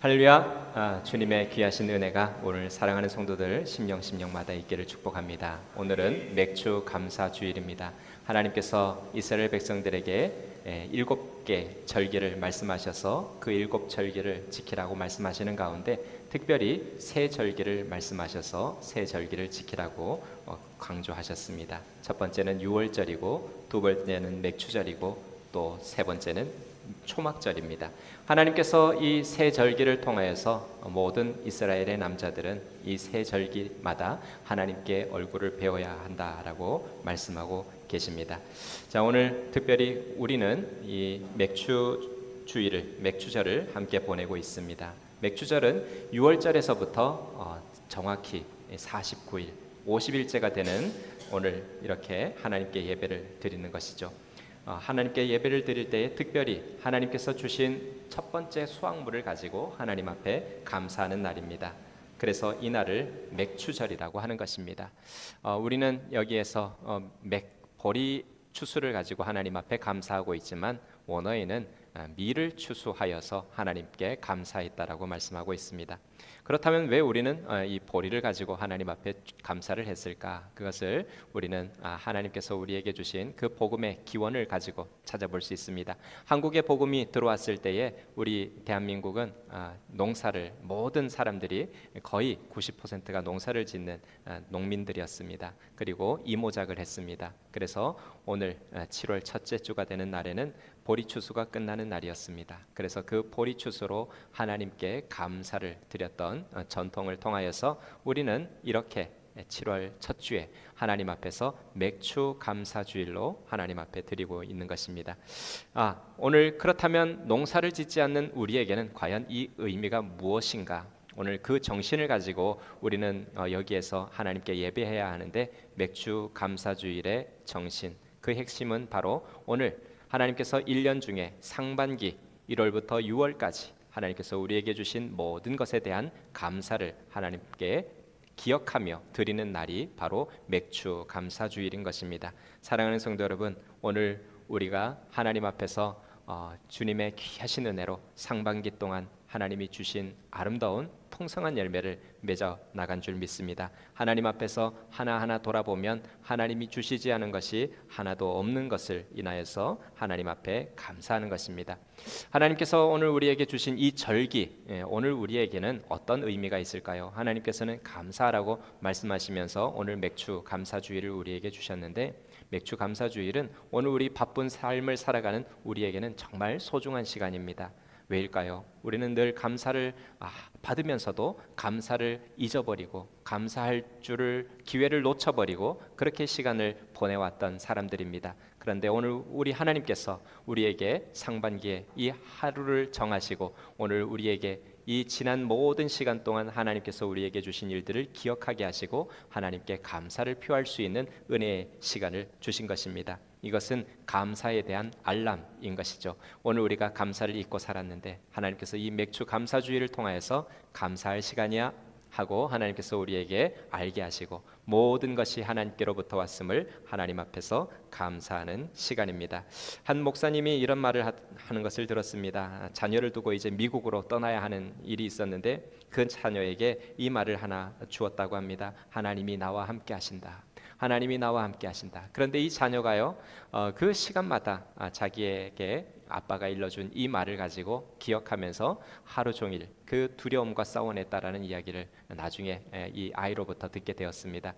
할렐루야. 주님의 귀하신 은혜가 오늘 사랑하는 성도들 심령마다 있기를 축복합니다. 오늘은 맥주 감사 주일입니다. 하나님께서 이스라엘 백성들에게 7개 절기를 말씀하셔서 그 7절기를 지키라고 말씀하시는 가운데 특별히 세 절기를 말씀하셔서 세 절기를 지키라고 강조하셨습니다. 첫 번째는 유월절이고, 두 번째는 맥주절이고, 또 세 번째는 초막절입니다. 하나님께서 이 세 절기를 통하여서 모든 이스라엘의 남자들은 이 세 절기마다 하나님께 얼굴을 배워야 한다라고 말씀하고 계십니다. 자, 오늘 특별히 우리는 이 맥주절을 함께 보내고 있습니다. 맥주절은 6월절에서부터 정확히 49일, 50일째가 되는 오늘 이렇게 하나님께 예배를 드리는 것이죠. 하나님께 예배를 드릴 때에 특별히 하나님께서 주신 첫 번째 수확물을 가지고 하나님 앞에 감사하는 날입니다. 그래서 이 날을 맥추절이라고 하는 것입니다. 우리는 여기에서 보리 추수를 가지고 하나님 앞에 감사하고 있지만 원어에는 밀을 추수하여서 하나님께 감사했다라고 말씀하고 있습니다. 그렇다면 왜 우리는 이 보리를 가지고 하나님 앞에 감사를 했을까? 그것을 우리는 하나님께서 우리에게 주신 그 복음의 기원을 가지고 찾아볼 수 있습니다. 한국에 복음이 들어왔을 때에 우리 대한민국은 모든 사람들이 거의 90%가 농사를 짓는 농민들이었습니다. 그리고 이모작을 했습니다. 그래서 오늘 7월 첫째 주가 되는 날에는 보리 추수가 끝나는 날이었습니다. 그래서 그 보리 추수로 하나님께 감사를 드렸던 전통을 통하여서 우리는 이렇게 7월 첫 주에 하나님 앞에서 맥주 감사 주일로 하나님 앞에 드리고 있는 것입니다. 오늘 그렇다면 농사를 짓지 않는 우리에게는 과연 이 의미가 무엇인가? 오늘 그 정신을 가지고 우리는 여기에서 하나님께 예배해야 하는데, 맥주 감사 주일의 정신, 그 핵심은 바로 오늘 하나님께서 1년 중에 상반기 1월부터 6월까지 하나님께서 우리에게 주신 모든 것에 대한 감사를 하나님께 기억하며 드리는 날이 바로 맥주 감사 주일인 것입니다. 사랑하는 성도 여러분, 오늘 우리가 하나님 앞에서 주님의 귀하신 은혜로 상반기 동안 하나님이 주신 아름다운 풍성한 열매를 맺어 나간 줄 믿습니다. 하나님 앞에서 하나하나 돌아보면 하나님이 주시지 않은 것이 하나도 없는 것을 인하여서 하나님 앞에 감사하는 것입니다. 하나님께서 오늘 우리에게 주신 이 절기, 오늘 우리에게는 어떤 의미가 있을까요? 하나님께서는 감사하라고 말씀하시면서 오늘 맥주 감사주일을 우리에게 주셨는데, 맥주 감사주일은 오늘 우리 바쁜 삶을 살아가는 우리에게는 정말 소중한 시간입니다. 왜일까요? 우리는 늘 감사를 받으면서도 감사를 잊어버리고 감사할 줄을 기회를 놓쳐버리고 그렇게 시간을 보내왔던 사람들입니다. 그런데 오늘 우리 하나님께서 우리에게 상반기에 이 하루를 정하시고 오늘 우리에게 이 지난 모든 시간 동안 하나님께서 우리에게 주신 일들을 기억하게 하시고 하나님께 감사를 표할 수 있는 은혜의 시간을 주신 것입니다. 이것은 감사에 대한 알람인 것이죠. 오늘 우리가 감사를 잊고 살았는데 하나님께서 이 맥주 감사주의를 통하여서 감사할 시간이야 하고 하나님께서 우리에게 알게 하시고 모든 것이 하나님께로부터 왔음을 하나님 앞에서 감사하는 시간입니다. 한 목사님이 이런 말을 하는 것을 들었습니다. 자녀를 두고 이제 미국으로 떠나야 하는 일이 있었는데 그 자녀에게 이 말을 하나 주었다고 합니다. 하나님이 나와 함께 하신다. 하나님이 나와 함께 하신다. 그런데 이 자녀가요, 그 시간마다 자기에게 아빠가 일러준 이 말을 가지고 기억하면서 하루 종일 그 두려움과 싸워냈다라는 이야기를 나중에 이 아이로부터 듣게 되었습니다.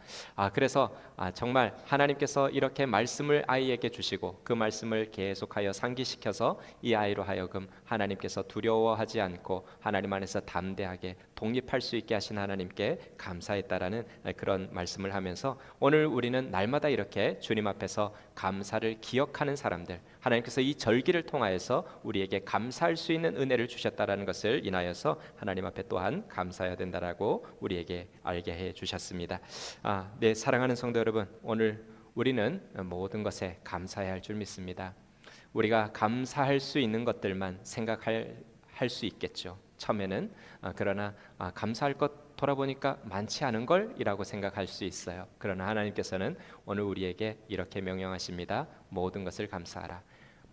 그래서 정말 하나님께서 이렇게 말씀을 아이에게 주시고 그 말씀을 계속하여 상기시켜서 이 아이로 하여금 하나님께서 두려워하지 않고 하나님 안에서 담대하게 독립할 수 있게 하신 하나님께 감사했다라는 그런 말씀을 하면서 오늘 우리는 날마다 이렇게 주님 앞에서 감사를 기억하는 사람들, 하나님께서 이 절기를 통하여서 우리에게 감사할 수 있는 은혜를 주셨다라는 것을 인하여서 하나님 앞에 또한 감사해야 된다라고 우리에게 알게 해 주셨습니다. 네, 사랑하는 성도 여러분, 오늘 우리는 모든 것에 감사해야 할 줄 믿습니다. 우리가 감사할 수 있는 것들만 생각할 수 있겠죠. 처음에는 그러나 감사할 것 돌아보니까 많지 않은 걸이라고 생각할 수 있어요. 그러나 하나님께서는 오늘 우리에게 이렇게 명령하십니다. 모든 것을 감사하라.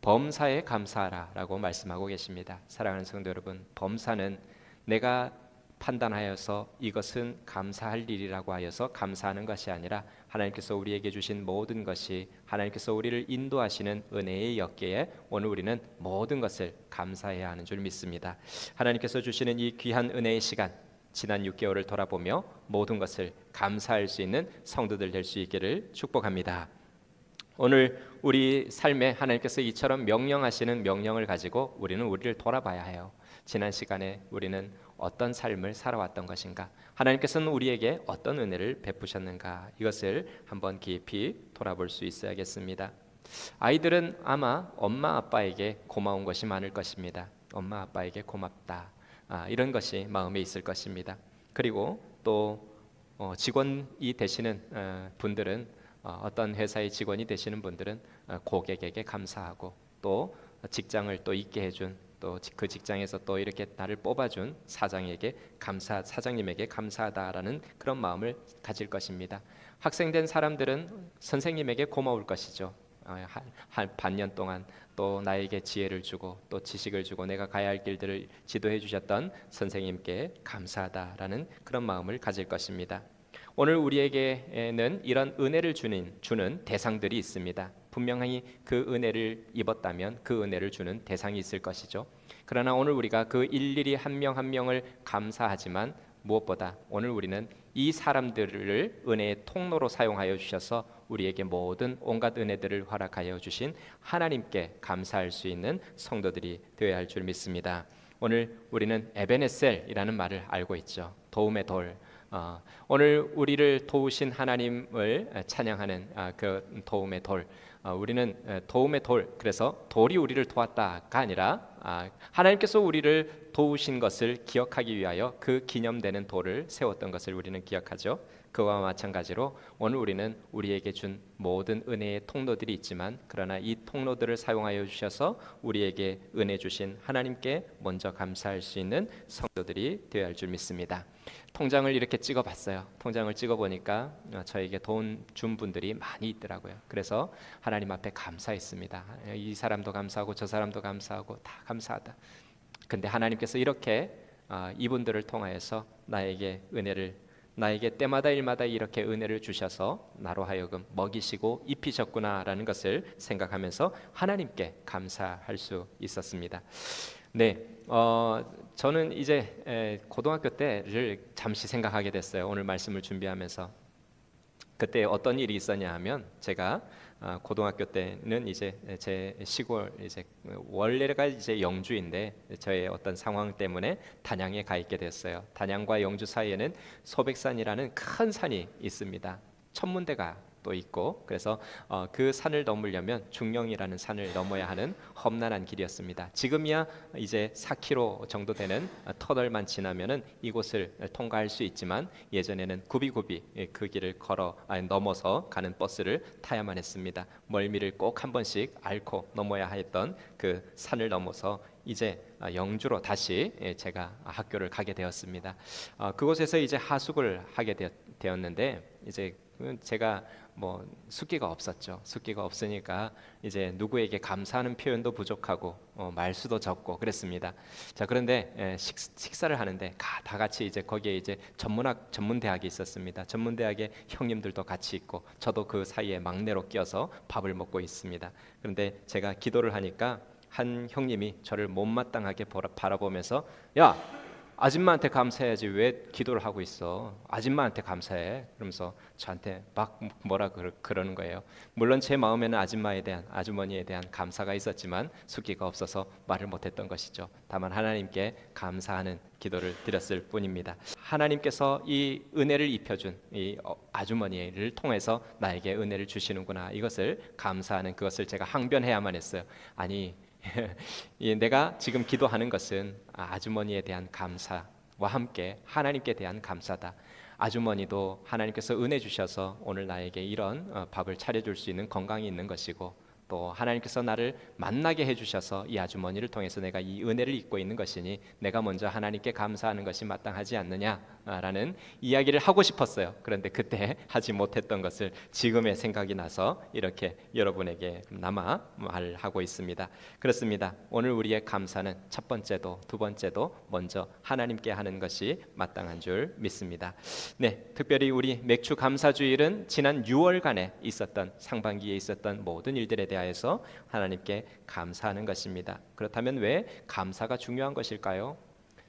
범사에 감사하라 라고 말씀하고 계십니다. 사랑하는 성도 여러분, 범사는 내가 판단하여서 이것은 감사할 일이라고 하여서 감사하는 것이 아니라 하나님께서 우리에게 주신 모든 것이 하나님께서 우리를 인도하시는 은혜의 역계에 오늘 우리는 모든 것을 감사해야 하는 줄 믿습니다. 하나님께서 주시는 이 귀한 은혜의 시간, 지난 6개월을 돌아보며 모든 것을 감사할 수 있는 성도들 될 수 있기를 축복합니다. 오늘 우리 삶에 하나님께서 이처럼 명령하시는 명령을 가지고 우리는 우리를 돌아봐야 해요. 지난 시간에 우리는 어떤 삶을 살아왔던 것인가, 하나님께서는 우리에게 어떤 은혜를 베푸셨는가, 이것을 한번 깊이 돌아볼 수 있어야겠습니다. 아이들은 아마 엄마 아빠에게 고마운 것이 많을 것입니다. 엄마 아빠에게 고맙다, 이런 것이 마음에 있을 것입니다. 그리고 또 직원이 되시는 분들은, 어떤 회사의 직원이 되시는 분들은 고객에게 감사하고, 또 직장을 또 있게 해준, 또 그 직장에서 또 이렇게 나를 뽑아준 사장님에게 감사하다라는 그런 마음을 가질 것입니다. 학생된 사람들은 선생님에게 고마울 것이죠. 한 반년 동안 또 나에게 지혜를 주고 또 지식을 주고 내가 가야 할 길들을 지도해 주셨던 선생님께 감사하다라는 그런 마음을 가질 것입니다. 오늘 우리에게는 이런 은혜를 주는 대상들이 있습니다. 분명히 그 은혜를 입었다면 그 은혜를 주는 대상이 있을 것이죠. 그러나 오늘 우리가 그 일일이 한 명 한 명을 감사하지만 무엇보다 오늘 우리는 이 사람들을 은혜의 통로로 사용하여 주셔서 우리에게 모든 온갖 은혜들을 허락하여 주신 하나님께 감사할 수 있는 성도들이 되어야 할 줄 믿습니다. 오늘 우리는 에베네셀이라는 말을 알고 있죠. 도움의 돌. 오늘 우리를 도우신 하나님을 찬양하는 그 도움의 돌. 우리는 도움의 돌, 그래서 돌이 우리를 도왔다가 아니라 하나님께서 우리를 도우신 것을 기억하기 위하여 그 기념되는 돌을 세웠던 것을 우리는 기억하죠. 그와 마찬가지로 오늘 우리는 우리에게 준 모든 은혜의 통로들이 있지만, 그러나 이 통로들을 사용하여 주셔서 우리에게 은혜 주신 하나님께 먼저 감사할 수 있는 성도들이 되어야 할 줄 믿습니다. 통장을 이렇게 찍어봤어요. 통장을 찍어보니까 저에게 돈 준 분들이 많이 있더라고요. 그래서 하나님 앞에 감사했습니다. 이 사람도 감사하고 저 사람도 감사하고 다 감사하다. 근데 하나님께서 이렇게 이분들을 통하여서 나에게 때마다 일마다 이렇게 은혜를 주셔서 나로 하여금 먹이시고 입히셨구나라는 것을 생각하면서 하나님께 감사할 수 있었습니다. 네, 저는 이제 고등학교 때를 잠시 생각하게 됐어요. 오늘 말씀을 준비하면서. 그때 어떤 일이 있었냐 하면, 제가 고등학교 때는 이제 제 시골, 이제 원래가 이제 영주인데 저의 어떤 상황 때문에 단양에 가 있게 됐어요. 단양과 영주 사이에는 소백산이라는 큰 산이 있습니다. 천문대가 또 있고, 그래서 그 산을 넘으려면 중령이라는 산을 넘어야 하는 험난한 길이었습니다. 지금이야 이제 4km 정도 되는 터널만 지나면은 이곳을 통과할 수 있지만, 예전에는 굽이굽이 그 길을 넘어서 가는 버스를 타야만 했습니다. 멀미를 꼭 한 번씩 앓고 넘어야 했던 그 산을 넘어서 이제 영주로 다시 제가 학교를 가게 되었습니다. 그곳에서 이제 하숙을 하게 되었는데, 이제 제가 뭐 숫기가 없었죠. 숫기가 없으니까 이제 누구에게 감사하는 표현도 부족하고 말수도 적고 그랬습니다. 자, 그런데 식사를 하는데 다 같이 이제 거기에 이제 전문대학이 있었습니다. 전문대학에 형님들도 같이 있고 저도 그 사이에 막내로 끼어서 밥을 먹고 있습니다. 그런데 제가 기도를 하니까 한 형님이 저를 못마땅하게 바라보면서, 야, 아줌마한테 감사해야지 왜 기도를 하고 있어? 아줌마한테 감사해. 그러면서 저한테 막 뭐라 그러는 거예요. 물론 제 마음에는 아주머니에 대한 감사가 있었지만 숫기가 없어서 말을 못했던 것이죠. 다만 하나님께 감사하는 기도를 드렸을 뿐입니다. 하나님께서 이 은혜를 입혀준 이 아주머니를 통해서 나에게 은혜를 주시는구나, 이것을 감사하는 그것을 제가 항변해야만 했어요. 아니, 내가 지금 기도하는 것은 아주머니에 대한 감사와 함께 하나님께 대한 감사다. 아주머니도 하나님께서 은혜 주셔서 오늘 나에게 이런 밥을 차려줄 수 있는 건강이 있는 것이고, 또 하나님께서 나를 만나게 해주셔서 이 아주머니를 통해서 내가 이 은혜를 입고 있는 것이니 내가 먼저 하나님께 감사하는 것이 마땅하지 않느냐, 라는 이야기를 하고 싶었어요. 그런데 그때 하지 못했던 것을 지금의 생각이 나서 이렇게 여러분에게 남아 말하고 있습니다. 그렇습니다. 오늘 우리의 감사는 첫 번째도 두 번째도 먼저 하나님께 하는 것이 마땅한 줄 믿습니다. 네, 특별히 우리 맥주 감사주일은 지난 6월간에 있었던 상반기에 있었던 모든 일들에 대하여서 하나님께 감사하는 것입니다. 그렇다면 왜 감사가 중요한 것일까요?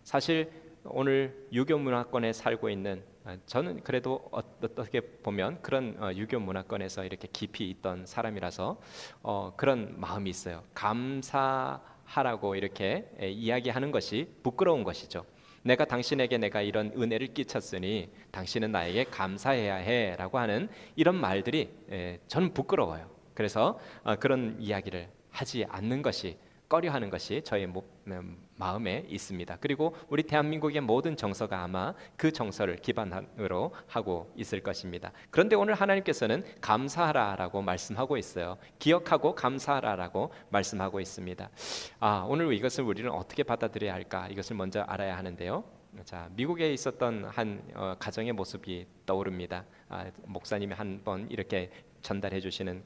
사실 오늘 유교 문화권에 살고 있는 저는 그래도 어떻게 보면 그런 유교 문화권에서 이렇게 깊이 있던 사람이라서 그런 마음이 있어요. 감사하라고 이렇게 이야기하는 것이 부끄러운 것이죠. 내가 당신에게 내가 이런 은혜를 끼쳤으니 당신은 나에게 감사해야 해라고 하는 이런 말들이 저는 부끄러워요. 그래서 그런 이야기를 하지 않는 것이 꺼려하는 것이 저의 마음에 있습니다. 그리고 우리 대한민국의 모든 정서가 아마 그 정서를 기반으로 하고 있을 것입니다. 그런데 오늘 하나님께서는 감사하라라고 말씀하고 있어요. 기억하고 감사하라라고 말씀하고 있습니다. 오늘 이것을 우리는 어떻게 받아들여야 할까? 이것을 먼저 알아야 하는데요. 자, 미국에 있었던 한 가정의 모습이 떠오릅니다. 목사님이 한번 이렇게 전달해 주시는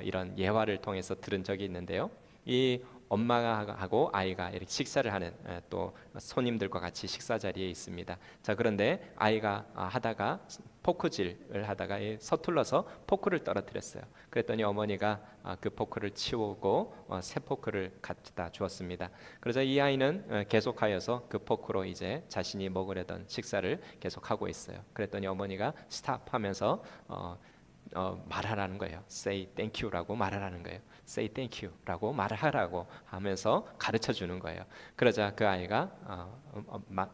이런 예화를 통해서 들은 적이 있는데요. 이 엄마하고 아이가 이렇게 식사를 하는 또 손님들과 같이 식사 자리에 있습니다. 자, 그런데 아이가 하다가 포크질을 하다가 서툴러서 포크를 떨어뜨렸어요. 그랬더니 어머니가 그 포크를 치우고 새 포크를 갖다 주었습니다. 그러자 이 아이는 계속하여서 그 포크로 이제 자신이 먹으려던 식사를 계속하고 있어요. 그랬더니 어머니가 스탑하면서 말하라는 거예요. Say thank you라고 말하라는 거예요. Say thank you라고 말하라고 하면서 가르쳐 주는 거예요. 그러자 그 아이가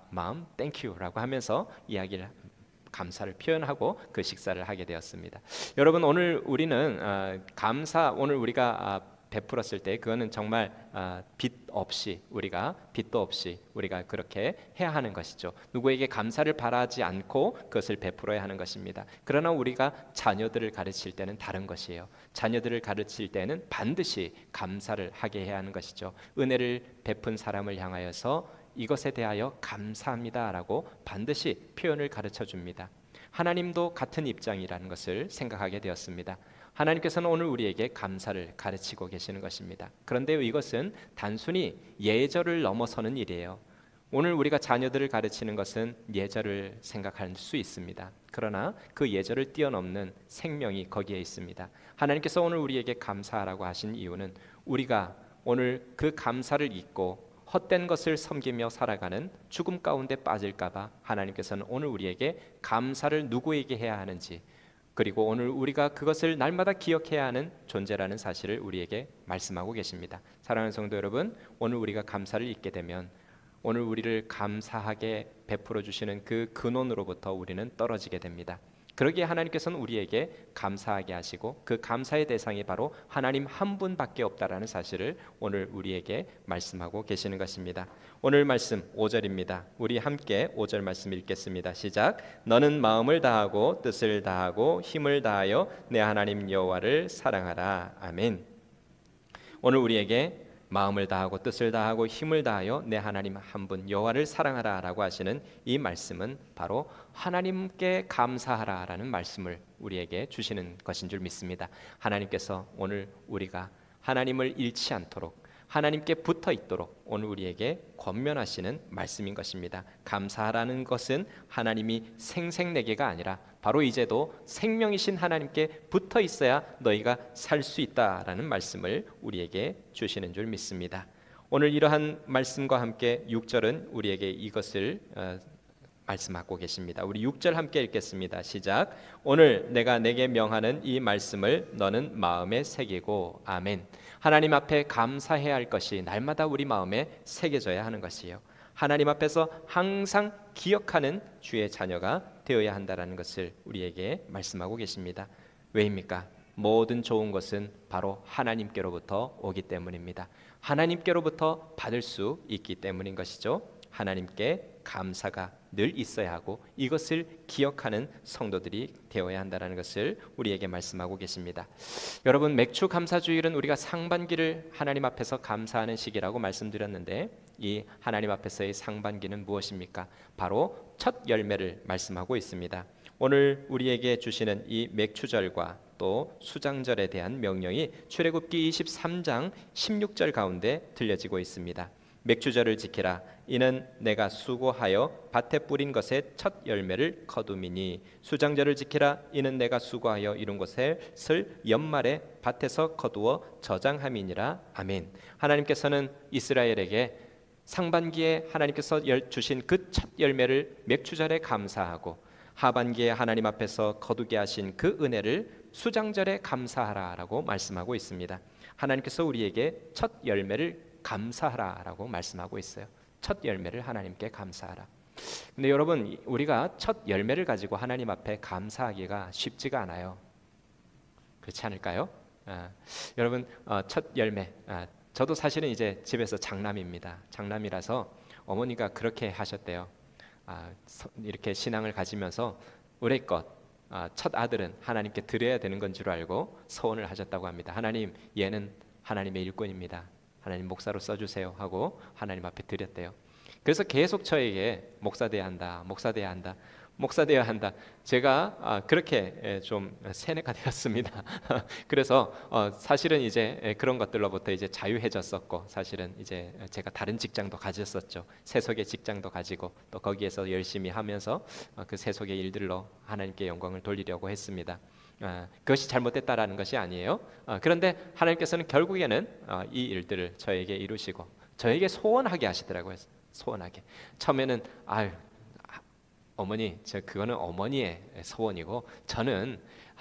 마음 thank you라고 하면서 이야기를 감사를 표현하고 그 식사를 하게 되었습니다. 여러분, 오늘 우리는 오늘 우리가 베풀었을 때 그거는 정말 빚도 없이 우리가 그렇게 해야 하는 것이죠. 누구에게 감사를 바라지 않고 그것을 베풀어야 하는 것입니다. 그러나 우리가 자녀들을 가르칠 때는 다른 것이에요. 자녀들을 가르칠 때는 반드시 감사를 하게 해야 하는 것이죠. 은혜를 베푼 사람을 향하여서 이것에 대하여 감사합니다라고 반드시 표현을 가르쳐 줍니다. 하나님도 같은 입장이라는 것을 생각하게 되었습니다. 하나님께서는 오늘 우리에게 감사를 가르치고 계시는 것입니다. 그런데 이것은 단순히 예절을 넘어서는 일이에요. 오늘 우리가 자녀들을 가르치는 것은 예절을 생각할 수 있습니다. 그러나 그 예절을 뛰어넘는 생명이 거기에 있습니다. 하나님께서 오늘 우리에게 감사하라고 하신 이유는 우리가 오늘 그 감사를 잊고 헛된 것을 섬기며 살아가는 죽음 가운데 빠질까봐 하나님께서는 오늘 우리에게 감사를 누구에게 해야 하는지, 그리고 오늘 우리가 그것을 날마다 기억해야 하는 존재라는 사실을 우리에게 말씀하고 계십니다. 사랑하는 성도 여러분, 오늘 우리가 감사를 잊게 되면 오늘 우리를 감사하게 베풀어 주시는 그 근원으로부터 우리는 떨어지게 됩니다. 그러기에 하나님께서는 우리에게 감사하게 하시고 그 감사의 대상이 바로 하나님 한 분밖에 없다라는 사실을 오늘 우리에게 말씀하고 계시는 것입니다. 오늘 말씀 5절입니다. 우리 함께 5절 말씀 읽겠습니다. 시작. 너는 마음을 다하고 뜻을 다하고 힘을 다하여 내 하나님 여호와를 사랑하라. 아멘. 오늘 우리에게 마음을 다하고 뜻을 다하고 힘을 다하여 내 하나님 한 분 여호와를 사랑하라라고 하시는 이 말씀은 바로 하나님께 감사하라라는 말씀을 우리에게 주시는 것인 줄 믿습니다. 하나님께서 오늘 우리가 하나님을 잃지 않도록 하나님께 붙어 있도록 오늘 우리에게 권면하시는 말씀인 것입니다. 감사하라는 것은 하나님이 생색내게가 아니라 바로 이제도 생명이신 하나님께 붙어 있어야 너희가 살 수 있다라는 말씀을 우리에게 주시는 줄 믿습니다. 오늘 이러한 말씀과 함께 6절은 우리에게 이것을 말씀하고 계십니다. 우리 6절 함께 읽겠습니다. 시작. 오늘 내가 내게 명하는 이 말씀을 너는 마음에 새기고. 아멘. 하나님 앞에 감사해야 할 것이 날마다 우리 마음에 새겨져야 하는 것이요, 하나님 앞에서 항상 기억하는 주의 자녀가 되어야 한다는 것을 우리에게 말씀하고 계십니다. 왜입니까? 모든 좋은 것은 바로 하나님께로부터 오기 때문입니다. 하나님께로부터 받을 수 있기 때문인 것이죠. 하나님께 감사가 늘 있어야 하고 이것을 기억하는 성도들이 되어야 한다는 것을 우리에게 말씀하고 계십니다. 여러분, 맥주 감사주일은 우리가 상반기를 하나님 앞에서 감사하는 시기라고 말씀드렸는데 이 하나님 앞에서의 상반기는 무엇입니까? 바로 첫 열매를 말씀하고 있습니다. 오늘 우리에게 주시는 이 맥추절과 또 수장절에 대한 명령이 출애굽기 23장 16절 가운데 들려지고 있습니다. 맥추절을 지키라. 이는 내가 수고하여 밭에 뿌린 것의 첫 열매를 거둠이니 수장절을 지키라. 이는 내가 수고하여 이룬 것을 연말에 밭에서 거두어 저장함이니라. 아멘. 하나님께서는 이스라엘에게 상반기에 하나님께서 주신 그 첫 열매를 맥추절에 감사하고 하반기에 하나님 앞에서 거두게 하신 그 은혜를 수장절에 감사하라라고 말씀하고 있습니다. 하나님께서 우리에게 첫 열매를 감사하라라고 말씀하고 있어요. 첫 열매를 하나님께 감사하라. 근데 여러분, 우리가 첫 열매를 가지고 하나님 앞에 감사하기가 쉽지가 않아요. 그렇지 않을까요? 여러분, 첫 열매. 저도 사실은 이제 집에서 장남입니다. 장남이라서 어머니가 그렇게 하셨대요. 이렇게 신앙을 가지면서 의뢰껏 첫 아들은 하나님께 드려야 되는 건 줄 알고 서원을 하셨다고 합니다. 하나님, 얘는 하나님의 일꾼입니다. 하나님 목사로 써주세요 하고 하나님 앞에 드렸대요. 그래서 계속 저에게 목사 돼야 한다, 목사 돼야 한다, 목사 돼야 한다. 제가 그렇게 좀 세뇌가 되었습니다. 그래서 사실은 이제 그런 것들로부터 이제 자유해졌었고, 사실은 이제 제가 다른 직장도 가졌었죠. 세속의 직장도 가지고 또 거기에서 열심히 하면서 그 세속의 일들로 하나님께 영광을 돌리려고 했습니다. 그것이 잘못됐다라는 것이 아니에요. 그런데 하나님께서는 결국에는 이 일들을 저에게 이루시고 저에게 소원하게 하시더라고요. 소원하게. 처음에는 어머니, 그거는 어머니의 소원이고 저는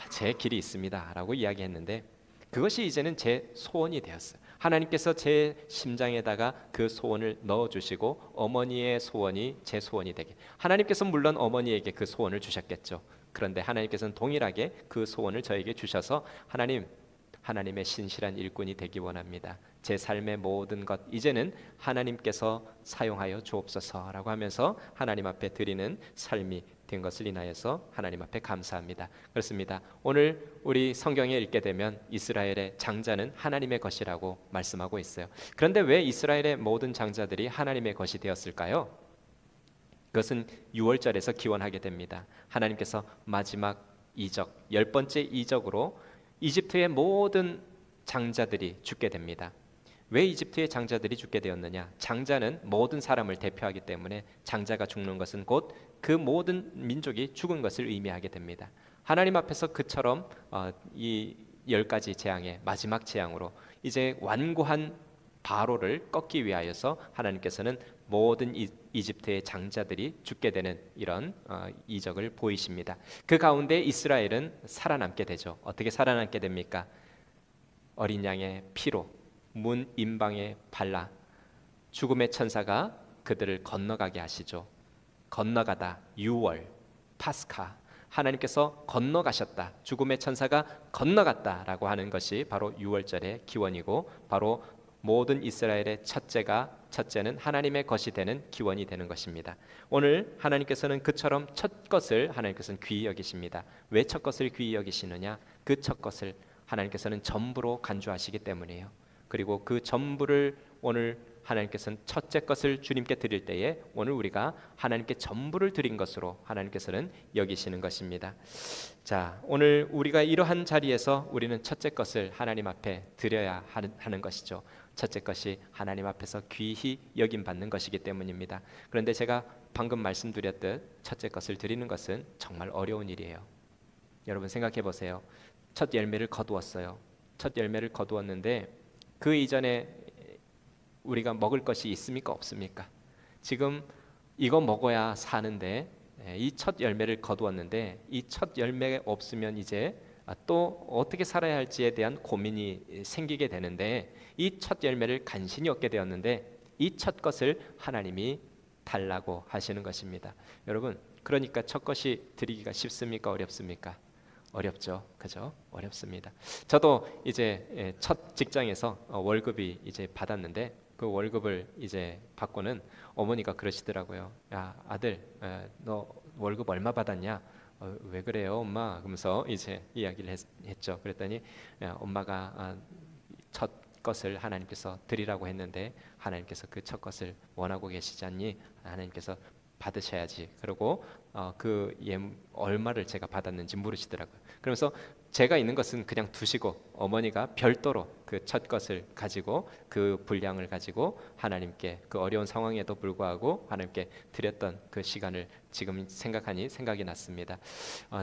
제 길이 있습니다라고 이야기했는데 그것이 이제는 제 소원이 되었어요. 하나님께서 제 심장에다가 그 소원을 넣어주시고 어머니의 소원이 제 소원이 되게. 하나님께서 물론 어머니에게 그 소원을 주셨겠죠. 그런데 하나님께서는 동일하게 그 소원을 저에게 주셔서 하나님의 신실한 일꾼이 되기 원합니다. 제 삶의 모든 것 이제는 하나님께서 사용하여 주옵소서라고 하면서 하나님 앞에 드리는 삶이 된 것을 인하여서 하나님 앞에 감사합니다. 그렇습니다. 오늘 우리 성경에 읽게 되면 이스라엘의 장자는 하나님의 것이라고 말씀하고 있어요. 그런데 왜 이스라엘의 모든 장자들이 하나님의 것이 되었을까요? 그것은 유월절에서 기원하게 됩니다. 하나님께서 마지막 이적, 10번째 이적으로 이집트의 모든 장자들이 죽게 됩니다. 왜 이집트의 장자들이 죽게 되었느냐? 장자는 모든 사람을 대표하기 때문에 장자가 죽는 것은 곧 그 모든 민족이 죽은 것을 의미하게 됩니다. 하나님 앞에서 그처럼 이 10가지 재앙의 마지막 재앙으로 이제 완고한 바로를 꺾기 위하여서 하나님께서는 모든 이집트의 장자들이 죽게 되는 이런 이적을 보이십니다. 그 가운데 이스라엘은 살아남게 되죠. 어떻게 살아남게 됩니까? 어린 양의 피로 문 임방에 발라 죽음의 천사가 그들을 건너가게 하시죠. 건너가다, 유월, 파스카, 하나님께서 건너가셨다, 죽음의 천사가 건너갔다라고 하는 것이 바로 유월절의 기원이고 바로 모든 이스라엘의 첫째는 하나님의 것이 되는 기원이 되는 것입니다. 오늘 하나님께서는 그처럼 첫 것을 하나님께서는 귀히 여기십니다. 왜 첫 것을 귀히 여기시느냐? 그 첫 것을 하나님께서는 전부로 간주하시기 때문이에요. 그리고 그 전부를 오늘 하나님께서는 첫째 것을 주님께 드릴 때에 오늘 우리가 하나님께 전부를 드린 것으로 하나님께서는 여기시는 것입니다. 자, 오늘 우리가 이러한 자리에서 우리는 첫째 것을 하나님 앞에 드려야 하는 것이죠. 첫째 것이 하나님 앞에서 귀히 여김받는 것이기 때문입니다. 그런데 제가 방금 말씀드렸듯 첫째 것을 드리는 것은 정말 어려운 일이에요. 여러분 생각해 보세요. 첫 열매를 거두었어요. 첫 열매를 거두었는데 그 이전에 우리가 먹을 것이 있습니까? 없습니까? 지금 이거 먹어야 사는데 이 첫 열매를 거두었는데 이 첫 열매가 없으면 이제 또 어떻게 살아야 할지에 대한 고민이 생기게 되는데 이 첫 열매를 간신히 얻게 되었는데 이 첫 것을 하나님이 달라고 하시는 것입니다. 여러분, 그러니까 첫 것이 드리기가 쉽습니까? 어렵습니까? 어렵죠, 그죠? 어렵습니다. 저도 이제 첫 직장에서 월급이 이제 받았는데 그 월급을 이제 받고는 어머니가 그러시더라고요. 야, 아들, 너 월급 얼마 받았냐? 왜 그래요, 엄마? 그러면서 이제 이야기를 했죠. 그랬더니 엄마가 첫 첫 것을 하나님께서 드리라고 했는데 하나님께서 그 첫 것을 원하고 계시지 않니? 하나님께서 받으셔야지. 그리고 얼마를 제가 받았는지 물으시더라고요. 그러면서 제가 있는 것은 그냥 두시고 어머니가 별도로 그 첫 것을 가지고 그 분량을 가지고 하나님께 그 어려운 상황에도 불구하고 하나님께 드렸던 그 시간을 지금 생각하니 생각이 났습니다.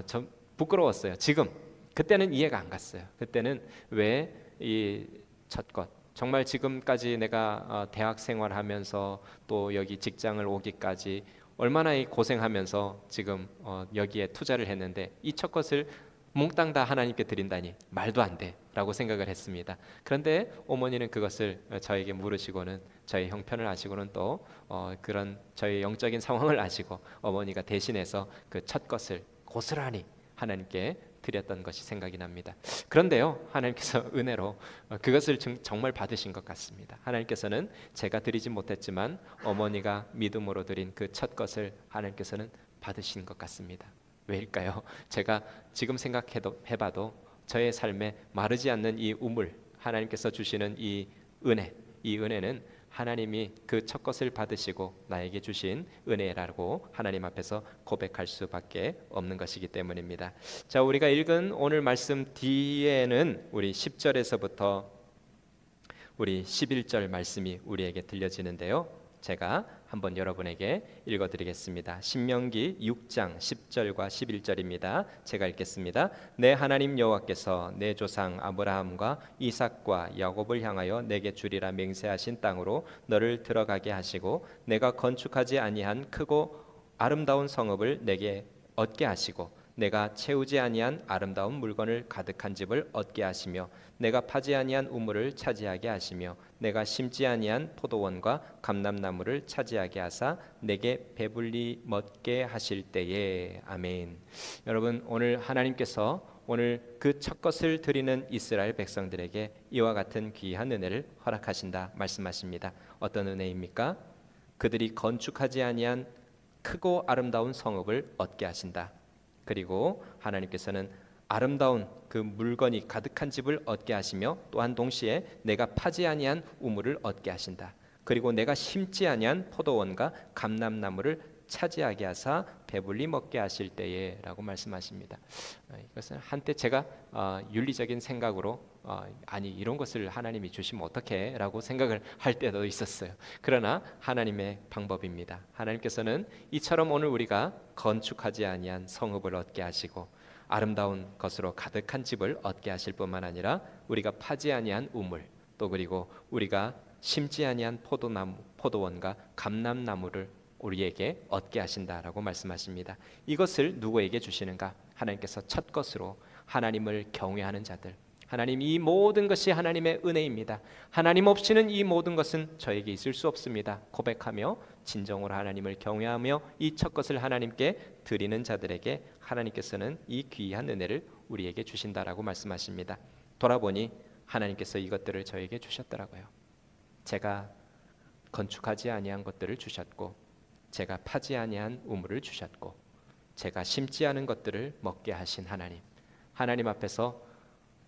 좀 부끄러웠어요. 지금 그때는 이해가 안 갔어요. 그때는 왜 이 첫 것, 정말 지금까지 내가 대학 생활하면서 또 여기 직장을 오기까지 얼마나 고생하면서 지금 여기에 투자를 했는데 이 첫 것을 몽땅 다 하나님께 드린다니 말도 안 돼라고 생각을 했습니다. 그런데 어머니는 그것을 저에게 물으시고는 저의 형편을 아시고는 또 그런 저의 영적인 상황을 아시고 어머니가 대신해서 그 첫 것을 고스란히 하나님께 드렸던 것이 생각이 납니다. 그런데요, 하나님께서 은혜로 그것을 정말 받으신 것 같습니다. 하나님께서는 제가 드리지 못했지만 어머니가 믿음으로 드린 그 첫 것을 하나님께서는 받으신 것 같습니다. 왜일까요? 제가 지금 생각해봐도 저의 삶에 마르지 않는 이 우물, 하나님께서 주시는 이 은혜는 하나님이 그 첫 것을 받으시고 나에게 주신 은혜라고 하나님 앞에서 고백할 수밖에 없는 것이기 때문입니다. 자, 우리가 읽은 오늘 말씀 뒤에는 우리 10절에서부터 우리 11절 말씀이 우리에게 들려지는데요. 제가 한번 여러분에게 읽어드리겠습니다. 신명기 6장 10절과 11절입니다. 제가 읽겠습니다. 내 하나님 여호와께서 내 조상 아브라함과 이삭과 야곱을 향하여 내게 주리라 맹세하신 땅으로 너를 들어가게 하시고 내가 건축하지 아니한 크고 아름다운 성읍을 내게 얻게 하시고 내가 채우지 아니한 아름다운 물건을 가득한 집을 얻게 하시며 내가 파지 아니한 우물을 차지하게 하시며 내가 심지 아니한 포도원과 감람나무를 차지하게 하사 내게 배불리 먹게 하실 때에. 아멘. 여러분, 오늘 하나님께서 오늘 그 첫 것을 드리는 이스라엘 백성들에게 이와 같은 귀한 은혜를 허락하신다 말씀하십니다. 어떤 은혜입니까? 그들이 건축하지 아니한 크고 아름다운 성읍을 얻게 하신다. 그리고 하나님께서는 아름다운 그 물건이 가득한 집을 얻게 하시며 또한 동시에 내가 파지 아니한 우물을 얻게 하신다. 그리고 내가 심지 아니한 포도원과 감람나무를 차지하게 하사 배불리 먹게 하실 때에 라고 말씀하십니다. 이것은 한때 제가 윤리적인 생각으로 아니 이런 것을 하나님이 주시면 어떡해 라고 생각을 할 때도 있었어요. 그러나 하나님의 방법입니다. 하나님께서는 이처럼 오늘 우리가 건축하지 아니한 성읍을 얻게 하시고 아름다운 것으로 가득한 집을 얻게 하실 뿐만 아니라 우리가 파지 아니한 우물, 또 그리고 우리가 심지 아니한 포도원과 감람나무를 우리에게 얻게 하신다라고 말씀하십니다. 이것을 누구에게 주시는가? 하나님께서 첫 것으로 하나님을 경외하는 자들, 하나님, 이 모든 것이 하나님의 은혜입니다. 하나님 없이는 이 모든 것은 저에게 있을 수 없습니다. 고백하며 진정으로 하나님을 경외하며 이 첫 것을 하나님께 드리는 자들에게 하나님께서는 이 귀한 은혜를 우리에게 주신다라고 말씀하십니다. 돌아보니 하나님께서 이것들을 저에게 주셨더라고요. 제가 건축하지 아니한 것들을 주셨고, 제가 파지 아니한 우물을 주셨고, 제가 심지 않은 것들을 먹게 하신 하나님, 하나님 앞에서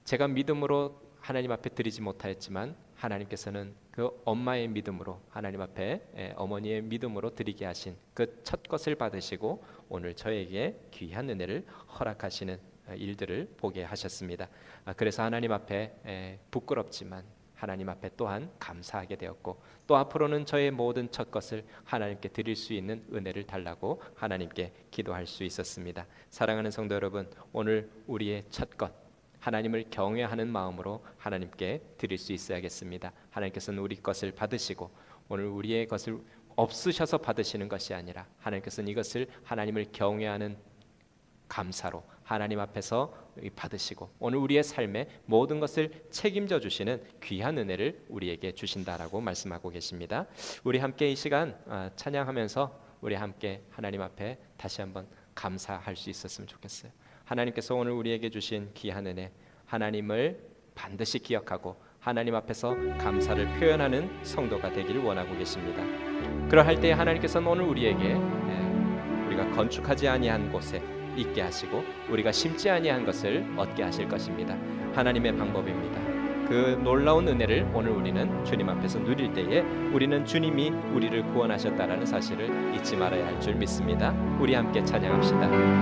제가 믿음으로 하나님 앞에 드리지 못하였지만 하나님께서는 그 엄마의 믿음으로, 하나님 앞에 어머니의 믿음으로 드리게 하신 그 첫 것을 받으시고 오늘 저에게 귀한 은혜를 허락하시는 일들을 보게 하셨습니다. 그래서 하나님 앞에 부끄럽지만 하나님 앞에 또한 감사하게 되었고, 또 앞으로는 저의 모든 첫 것을 하나님께 드릴 수 있는 은혜를 달라고 하나님께 기도할 수 있었습니다. 사랑하는 성도 여러분, 오늘 우리의 첫 것, 하나님을 경외하는 마음으로 하나님께 드릴 수 있어야겠습니다. 하나님께서는 우리 것을 받으시고 오늘 우리의 것을 없으셔서 받으시는 것이 아니라 하나님께서는 이것을 하나님을 경외하는 감사로 하나님 앞에서 받으시고 오늘 우리의 삶의 모든 것을 책임져 주시는 귀한 은혜를 우리에게 주신다라고 말씀하고 계십니다. 우리 함께 이 시간 찬양하면서 우리 함께 하나님 앞에 다시 한번 감사할 수 있었으면 좋겠어요. 하나님께서 오늘 우리에게 주신 귀한 은혜, 하나님을 반드시 기억하고 하나님 앞에서 감사를 표현하는 성도가 되기를 원하고 계십니다. 그러할 때 하나님께서는 오늘 우리에게 우리가 건축하지 아니한 곳에 있게 하시고 우리가 심지 아니한 것을 얻게 하실 것입니다. 하나님의 방법입니다. 그 놀라운 은혜를 오늘 우리는 주님 앞에서 누릴 때에 우리는 주님이 우리를 구원하셨다라는 사실을 잊지 말아야 할 줄 믿습니다. 우리 함께 찬양합시다.